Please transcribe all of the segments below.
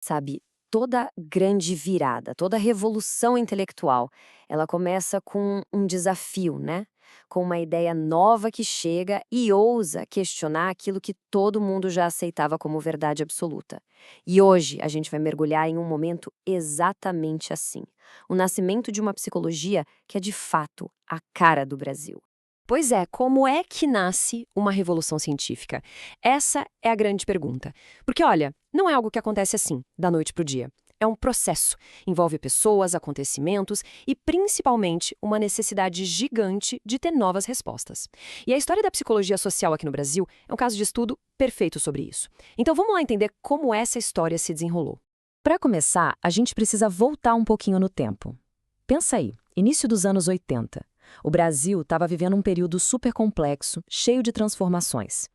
Sabe, toda grande virada, toda revolução intelectual, ela começa com um desafio, né? Com uma ideia nova que chega e ousa questionar aquilo que todo mundo já aceitava como verdade absoluta. E hoje a gente vai mergulhar em um momento exatamente assim: o nascimento de uma psicologia que é de fato a cara do Brasil. Pois é, como é que nasce uma revolução científica? Essa é a grande pergunta. Porque, olha, não é algo que acontece assim, da noite para o dia. É um processo. Envolve pessoas, acontecimentos e, principalmente, uma necessidade gigante de ter novas respostas. E a história da psicologia social aqui no Brasil é um caso de estudo perfeito sobre isso. Então, vamos lá entender como essa história se desenrolou. Para começar, a gente precisa voltar um pouquinho no tempo. Pensa aí, início dos anos 80. O Brasil estava vivendo um período super complexo, cheio de transformações.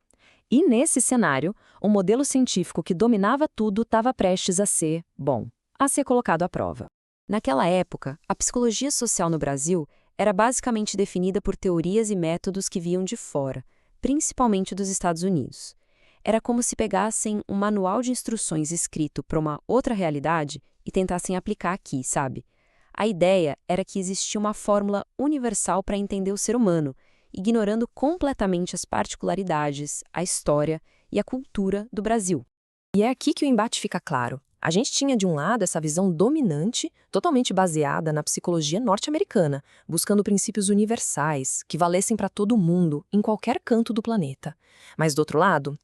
E nesse cenário, o modelo científico que dominava tudo estava prestes a ser, bom, a ser colocado à prova. Naquela época, a psicologia social no Brasil era basicamente definida por teorias e métodos que vinham de fora, principalmente dos Estados Unidos. Era como se pegassem um manual de instruções escrito para uma outra realidade e tentassem aplicar aqui, sabe? A ideia era que existia uma fórmula universal para entender o ser humano, ignorando completamente as particularidades, a história e a cultura do Brasil. E é aqui que o embate fica claro. A gente tinha, de um lado, essa visão dominante, totalmente baseada na psicologia norte-americana, buscando princípios universais, que valessem para todo mundo, em qualquer canto do planeta. Mas do outro lado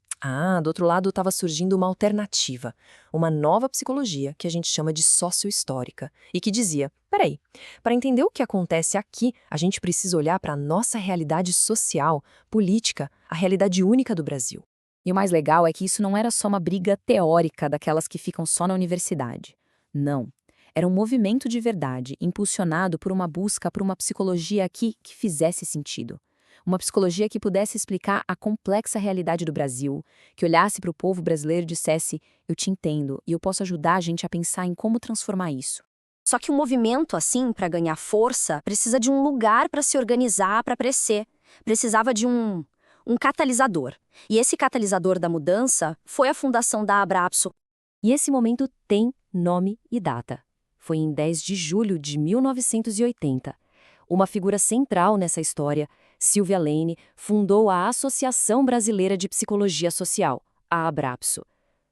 estava surgindo uma alternativa, uma nova psicologia que a gente chama de sociohistórica, e que dizia, peraí, para entender o que acontece aqui, a gente precisa olhar para a nossa realidade social, política, a realidade única do Brasil. E o mais legal é que isso não era só uma briga teórica daquelas que ficam só na universidade. Não. Era um movimento de verdade, impulsionado por uma busca por uma psicologia aqui que fizesse sentido. Uma psicologia que pudesse explicar a complexa realidade do Brasil, que olhasse para o povo brasileiro e dissesse: eu te entendo e eu posso ajudar a gente a pensar em como transformar isso. Só que um movimento assim, para ganhar força, precisa de um lugar para se organizar, para crescer. Precisava de um catalisador. E esse catalisador da mudança foi a fundação da Abrapso. E esse momento tem nome e data. Foi em 10 de julho de 1980. Uma figura central nessa história, Silvia Lane, fundou a Associação Brasileira de Psicologia Social, a Abrapso.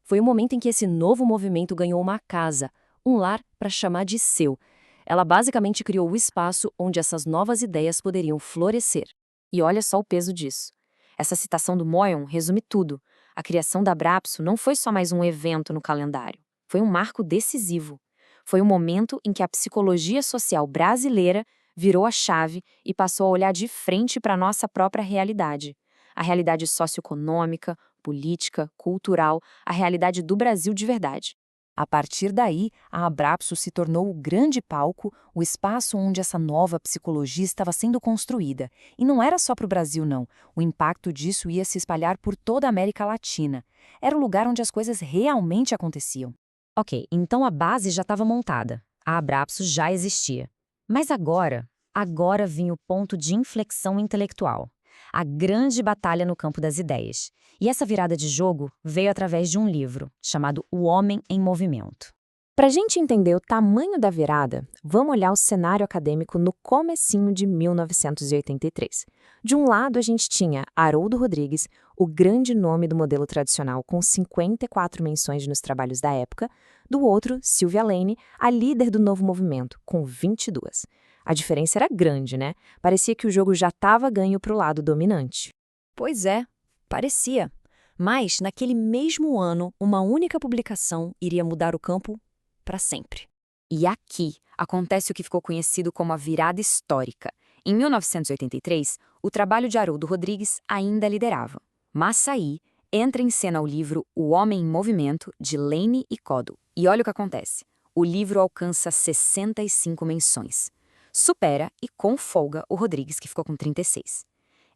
Foi o momento em que esse novo movimento ganhou uma casa, um lar para chamar de seu. Ela basicamente criou o espaço onde essas novas ideias poderiam florescer. E olha só o peso disso. Essa citação do Moyon resume tudo. A criação da Abrapso não foi só mais um evento no calendário. Foi um marco decisivo. Foi o momento em que a psicologia social brasileira virou a chave e passou a olhar de frente para a nossa própria realidade. A realidade socioeconômica, política, cultural, a realidade do Brasil de verdade. A partir daí, a Abrapso se tornou o grande palco, o espaço onde essa nova psicologia estava sendo construída. E não era só para o Brasil, não. O impacto disso ia se espalhar por toda a América Latina. Era o lugar onde as coisas realmente aconteciam. Ok, então a base já estava montada. A Abrapso já existia. Mas agora vinha o ponto de inflexão intelectual. A grande batalha no campo das ideias. E essa virada de jogo veio através de um livro, chamado O Homem em Movimento. Para a gente entender o tamanho da virada, vamos olhar o cenário acadêmico no comecinho de 1983. De um lado, a gente tinha Haroldo Rodrigues, o grande nome do modelo tradicional com 54 menções nos trabalhos da época. Do outro, Silvia Lane, a líder do novo movimento, com 22. A diferença era grande, né? Parecia que o jogo já estava ganho para o lado dominante. Pois é, parecia. Mas, naquele mesmo ano, uma única publicação iria mudar o campo para sempre. E aqui acontece o que ficou conhecido como a virada histórica. Em 1983, o trabalho de Haroldo Rodrigues ainda liderava. Mas aí entra em cena o livro O Homem em Movimento, de Lane e Coddo. E olha o que acontece. O livro alcança 65 menções. Supera, e com folga, o Rodrigues, que ficou com 36.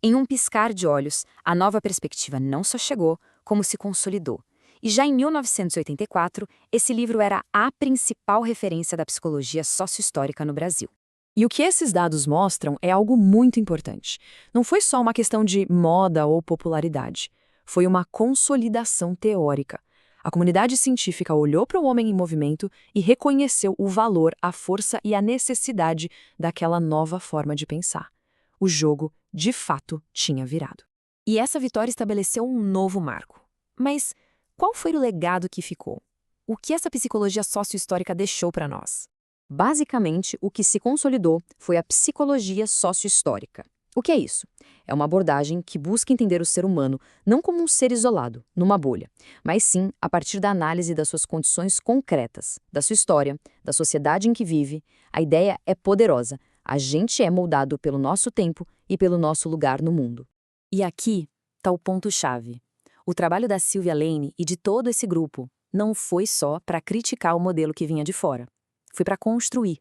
Em um piscar de olhos, a nova perspectiva não só chegou, como se consolidou. E já em 1984, esse livro era a principal referência da psicologia sociohistórica no Brasil. E o que esses dados mostram é algo muito importante. Não foi só uma questão de moda ou popularidade. Foi uma consolidação teórica. A comunidade científica olhou para o homem em movimento e reconheceu o valor, a força e a necessidade daquela nova forma de pensar. O jogo, de fato, tinha virado. E essa vitória estabeleceu um novo marco. Mas qual foi o legado que ficou? O que essa psicologia sócio-histórica deixou para nós? Basicamente, o que se consolidou foi a psicologia sócio-histórica. O que é isso? É uma abordagem que busca entender o ser humano não como um ser isolado, numa bolha, mas sim a partir da análise das suas condições concretas, da sua história, da sociedade em que vive. A ideia é poderosa. A gente é moldado pelo nosso tempo e pelo nosso lugar no mundo. E aqui está o ponto-chave. O trabalho da Sylvia Lane e de todo esse grupo não foi só para criticar o modelo que vinha de fora. Foi para construir.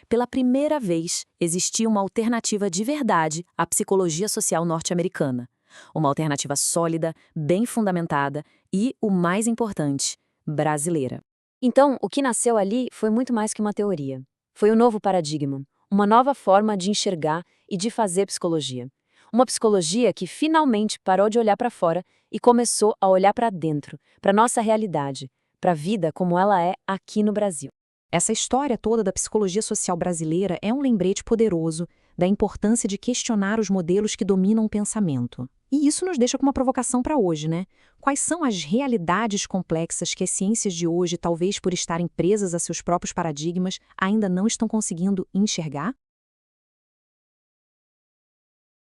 Pela primeira vez, existia uma alternativa de verdade à psicologia social norte-americana. Uma alternativa sólida, bem fundamentada e, o mais importante, brasileira. Então, o que nasceu ali foi muito mais que uma teoria. Foi um novo paradigma, uma nova forma de enxergar e de fazer psicologia. Uma psicologia que finalmente parou de olhar para fora e começou a olhar para dentro, para nossa realidade, para a vida como ela é aqui no Brasil. Essa história toda da psicologia social brasileira é um lembrete poderoso da importância de questionar os modelos que dominam o pensamento. E isso nos deixa com uma provocação para hoje, né? Quais são as realidades complexas que as ciências de hoje, talvez por estarem presas a seus próprios paradigmas, ainda não estão conseguindo enxergar?